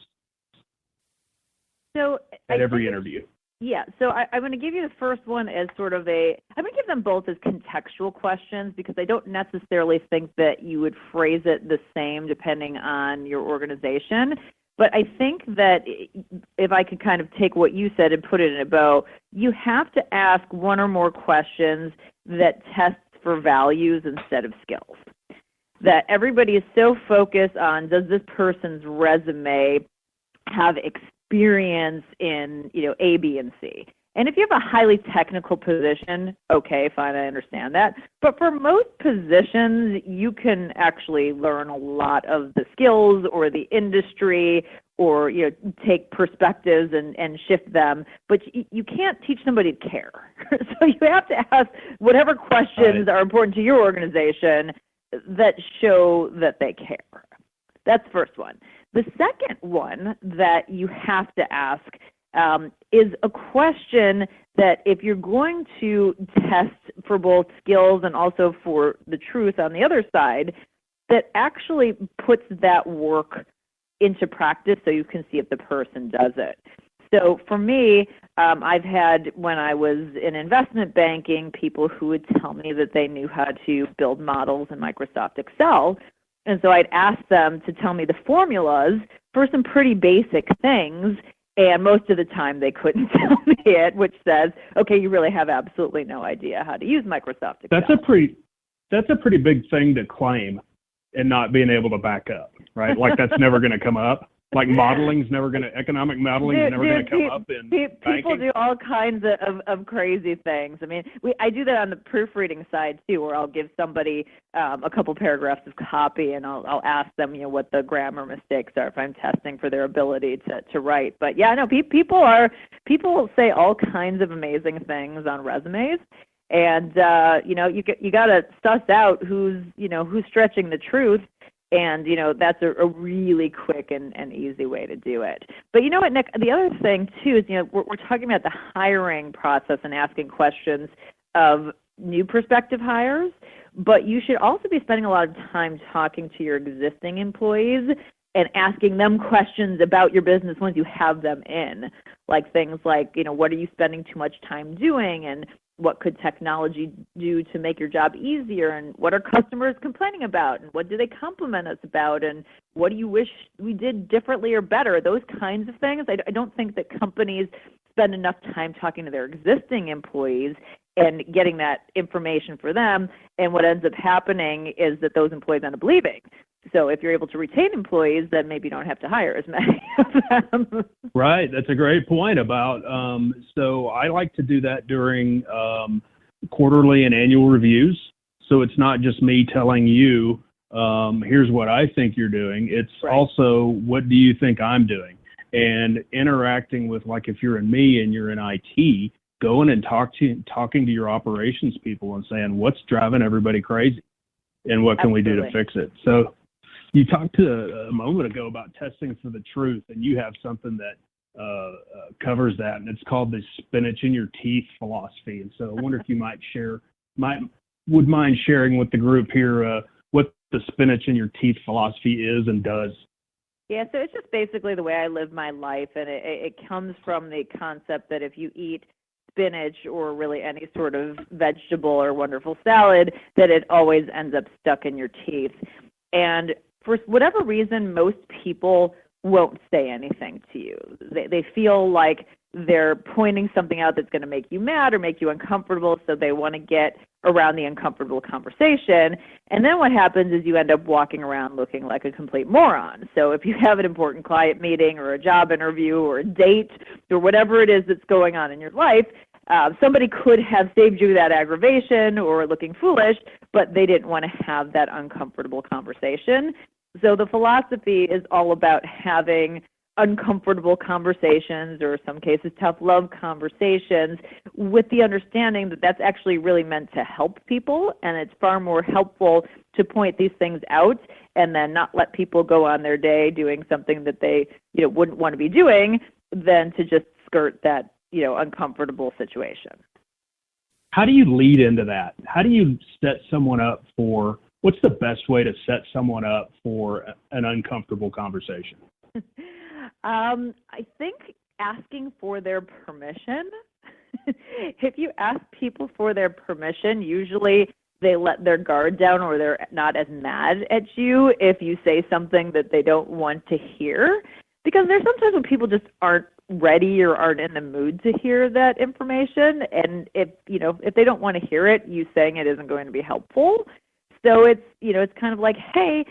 at every interview? Yeah, so I'm going to give you the first one as I'm going to give them both as contextual questions, because I don't necessarily think that you would phrase it the same depending on your organization. But I think that if I could kind of take what you said and put it in a bow, you have to ask one or more questions that test for values instead of skills. That everybody is so focused on, does this person's resume have experience in, A, B, and C? And if you have a highly technical position, okay, fine, I understand that. But for most positions, you can actually learn a lot of the skills or the industry, or take perspectives and shift them. But you can't teach somebody to care. So you have to ask whatever questions are important to your organization that show that they care. That's the first one. The second one that you have to ask is a question that, if you're going to test for both skills and also for the truth on the other side, that actually puts that work into practice so you can see if the person does it. So for me, I've had, when I was in investment banking, people who would tell me that they knew how to build models in Microsoft Excel. And so I'd ask them to tell me the formulas for some pretty basic things. And most of the time they couldn't tell me it, which says, okay, you really have absolutely no idea how to use Microsoft Excel. That's a pretty big thing to claim and not being able to back up, right? Like, that's never going to come up. Like, economic modeling is never going to come up in people banking. do all kinds of crazy things. I mean, I do that on the proofreading side too, where I'll give somebody a couple paragraphs of copy, and I'll ask them, what the grammar mistakes are if I'm testing for their ability to write. But yeah, no, people say all kinds of amazing things on resumes. And you got to suss out who's stretching the truth, and that's a really quick and easy way to do it. But you know what, Nick? The other thing too is we're talking about the hiring process and asking questions of new prospective hires, but you should also be spending a lot of time talking to your existing employees and asking them questions about your business once you have them in, like things like what are you spending too much time doing, and what could technology do to make your job easier, and what are customers complaining about, and what do they compliment us about, and what do you wish we did differently or better? Those kinds of things. I don't think that companies spend enough time talking to their existing employees and getting that information for them, and what ends up happening is that those employees end up leaving. So if you're able to retain employees, then maybe you don't have to hire as many of them. Right. That's a great point about, so I like to do that during quarterly and annual reviews. So it's not just me telling you, here's what I think you're doing. It's also, what do you think I'm doing? And interacting with, like, if you're in me and you're in IT, going and talking to your operations people and saying, what's driving everybody crazy? And what can we do to fix it? So You talked a moment ago about testing for the truth, and you have something that covers that, and it's called the spinach in your teeth philosophy. And so I wonder if you would mind sharing with the group here what the spinach in your teeth philosophy is and does. Yeah, so it's just basically the way I live my life, and it comes from the concept that if you eat spinach or really any sort of vegetable or wonderful salad, that it always ends up stuck in your teeth. And for whatever reason, most people won't say anything to you. They feel like they're pointing something out that's going to make you mad or make you uncomfortable, so they want to get around the uncomfortable conversation. And then what happens is you end up walking around looking like a complete moron. So if you have an important client meeting or a job interview or a date or whatever it is that's going on in your life, somebody could have saved you that aggravation or looking foolish, but they didn't want to have that uncomfortable conversation. So the philosophy is all about having uncomfortable conversations, or in some cases tough love conversations, with the understanding that that's actually really meant to help people, and it's far more helpful to point these things out and then not let people go on their day doing something that they wouldn't want to be doing than to just skirt that uncomfortable situation. How do you lead into that? How do you set someone up for, what's the best way to set someone up for an uncomfortable conversation? I think asking for their permission. If you ask people for their permission, usually they let their guard down, or they're not as mad at you if you say something that they don't want to hear. Because there's sometimes when people just aren't ready or aren't in the mood to hear that information, and if they don't want to hear it, you saying it isn't going to be helpful. So it's kind of like, hey,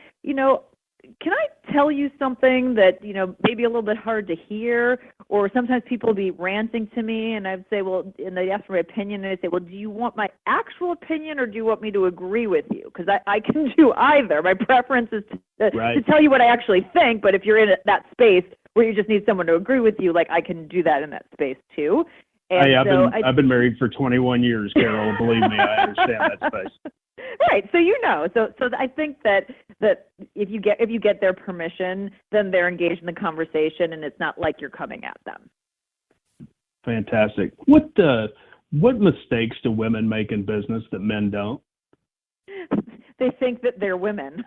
can I tell you something that, maybe a little bit hard to hear? Or sometimes people will be ranting to me, and I'd say, and they ask for my opinion, and I say, well, do you want my actual opinion, or do you want me to agree with you? Because I can do either. My preference is to tell you what I actually think, but if you're in that space where you just need someone to agree with you, I can do that in that space too. And hey, I've been married for 21 years, Carol. Believe me, I understand that space. Right. So I think that if you get their permission, then they're engaged in the conversation, and it's not like you're coming at them. Fantastic. What mistakes do women make in business that men don't? They think that they're women.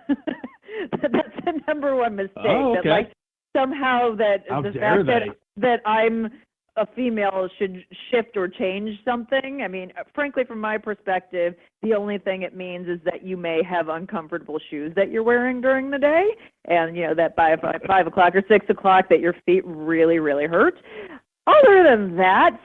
That's the number one mistake. Oh, okay. That somehow that How the dare fact they? that I'm a female should shift or change something. I mean, frankly, from my perspective, the only thing it means is that you may have uncomfortable shoes that you're wearing during the day, and that by 5 o'clock or 6 o'clock that your feet really, really hurt. Other than that,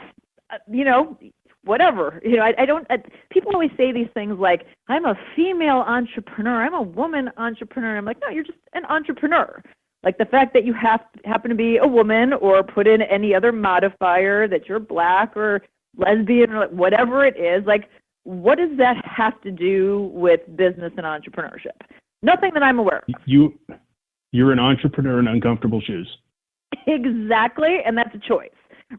whatever. I don't. People always say these things like, "I'm a female entrepreneur. I'm a woman entrepreneur." I'm like, no, you're just an entrepreneur. Like the fact that you happen to be a woman, or put in any other modifier that you're black or lesbian or whatever it is, what does that have to do with business and entrepreneurship? Nothing that I'm aware of. You're an entrepreneur in uncomfortable shoes. Exactly, and that's a choice,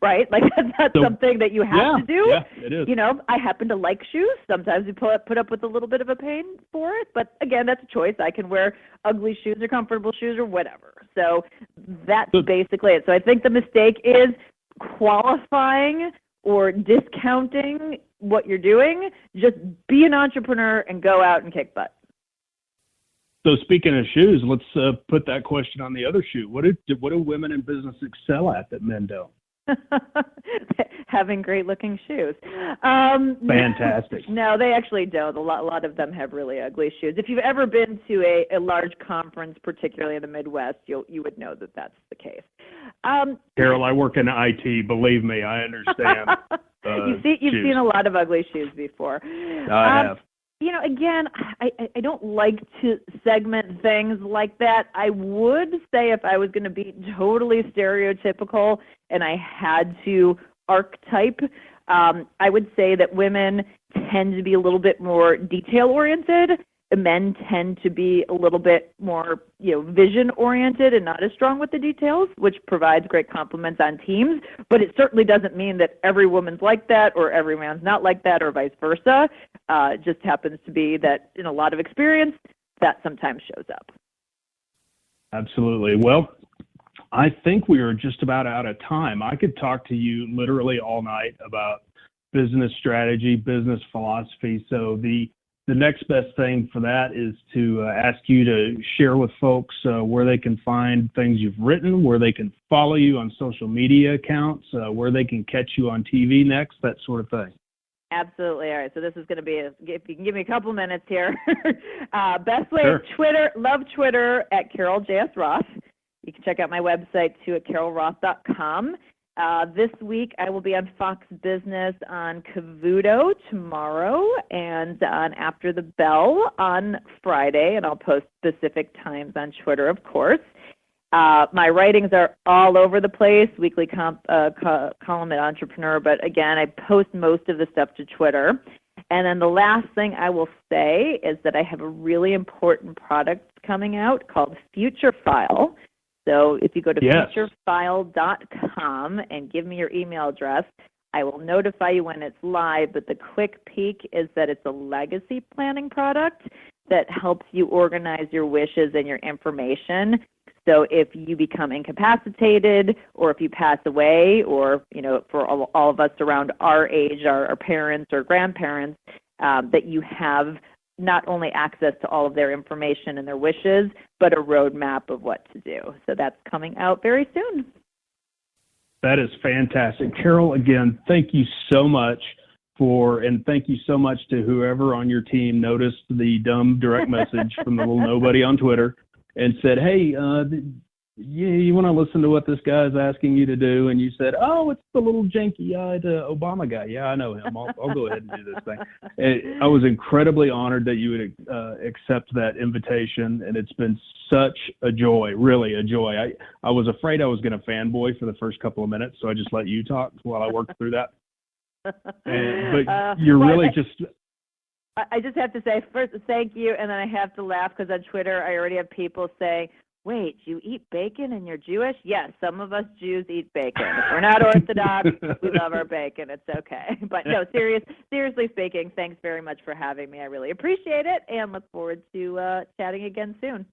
right? That's not something that you have to do. Yeah, it is. I happen to like shoes. Sometimes you put up with a little bit of a pain for it, but again, that's a choice. I can wear ugly shoes or comfortable shoes or whatever. So that's basically it. So I think the mistake is qualifying or discounting what you're doing. Just be an entrepreneur and go out and kick butt. So speaking of shoes, let's put that question on the other shoe. What do women in business excel at that men don't? Having great looking shoes. Fantastic. No, they actually don't. A lot of them have really ugly shoes. If you've ever been to a large conference, particularly in the Midwest, you would know that that's the case. Carol, I work in IT. Believe me, I understand. You've seen a lot of ugly shoes before. I have. Again, I don't like to segment things like that. I would say if I was going to be totally stereotypical and I had to archetype, I would say that women tend to be a little bit more detail-oriented. Men tend to be a little bit more, vision-oriented and not as strong with the details, which provides great compliments on teams. But it certainly doesn't mean that every woman's like that or every man's not like that or vice versa. It just happens to be that in a lot of experience, that sometimes shows up. Absolutely. Well, I think we are just about out of time. I could talk to you literally all night about business strategy, business philosophy. So the next best thing for that is to ask you to share with folks where they can find things you've written, where they can follow you on social media accounts, where they can catch you on TV next, that sort of thing. Absolutely. All right. So this is going to be, if you can give me a couple minutes here. Best way Sure. is Twitter. Love Twitter at Carol J.S. Roth. You can check out my website too at carolroth.com. This week I will be on Fox Business on Cavuto tomorrow and on After the Bell on Friday, and I'll post specific times on Twitter, of course. My writings are all over the place, weekly column at Entrepreneur, but again, I post most of the stuff to Twitter. And then the last thing I will say is that I have a really important product coming out called Future File. So if you go to futurefile.com and give me your email address, I will notify you when it's live, but the quick peek is that it's a legacy planning product that helps you organize your wishes and your information. So if you become incapacitated or if you pass away or, for all of us around our age, our parents or grandparents, that you have not only access to all of their information and their wishes, but a roadmap of what to do. So that's coming out very soon. That is fantastic. Carol, again, thank you so much and thank you so much to whoever on your team noticed the dumb direct message from the little nobody on Twitter and said, hey, you want to listen to what this guy is asking you to do? And you said, oh, it's the little janky-eyed Obama guy. Yeah, I know him. I'll go ahead and do this thing. And I was incredibly honored that you would accept that invitation, and it's been such a joy, really a joy. I was afraid I was going to fanboy for the first couple of minutes, so I just let you talk while I worked through that. But you're really I just have to say, first, thank you, and then I have to laugh because on Twitter I already have people saying, wait, you eat bacon and you're Jewish? Yes, some of us Jews eat bacon. If we're not Orthodox, we love our bacon. It's okay. But no, seriously speaking, thanks very much for having me. I really appreciate it and look forward to chatting again soon.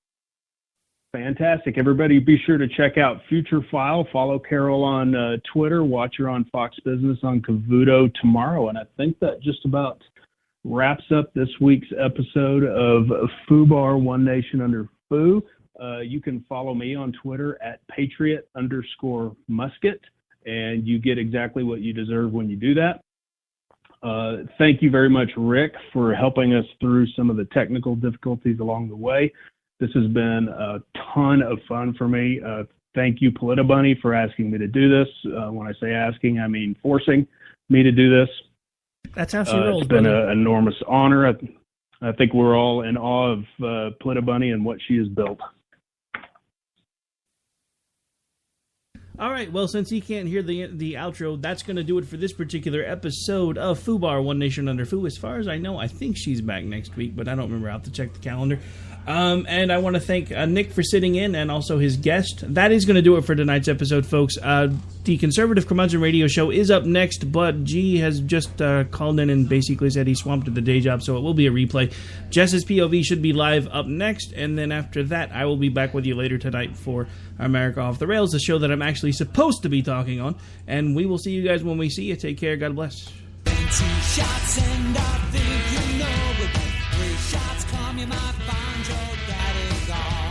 Fantastic. Everybody be sure to check out Future File. Follow Carol on Twitter. Watch her on Fox Business on Cavuto tomorrow. And I think that just about wraps up this week's episode of FOOBAR, One Nation Under FOO. You can follow me on Twitter at Patriot_Musket, and you get exactly what you deserve when you do that. Thank you very much, Rick, for helping us through some of the technical difficulties along the way. This has been a ton of fun for me. Thank you, Politibunny, for asking me to do this. When I say asking, I mean forcing me to do this. That's how she rolls. It's been an enormous honor. I think we're all in awe of Politibunny and what she has built. All right, well, since he can't hear the outro, that's going to do it for this particular episode of FOOBAR, One Nation Under FOO. As far as I know, I think she's back next week, but I don't remember. I'll have to check the calendar. And I want to thank Nick for sitting in and also his guest. That is going to do it for tonight's episode, folks. The Conservative Curmudgeon Radio Show is up next, but G has just called in and basically said he's swamped at the day job, so it will be a replay. Jess's POV should be live up next, and then after that, I will be back with you later tonight for America Off the Rails, the show that I'm actually supposed to be talking on. And we will see you guys when we see you. Take care. God bless. 20 shots and I think you know it. 3 shots come, you might find your daddy gone.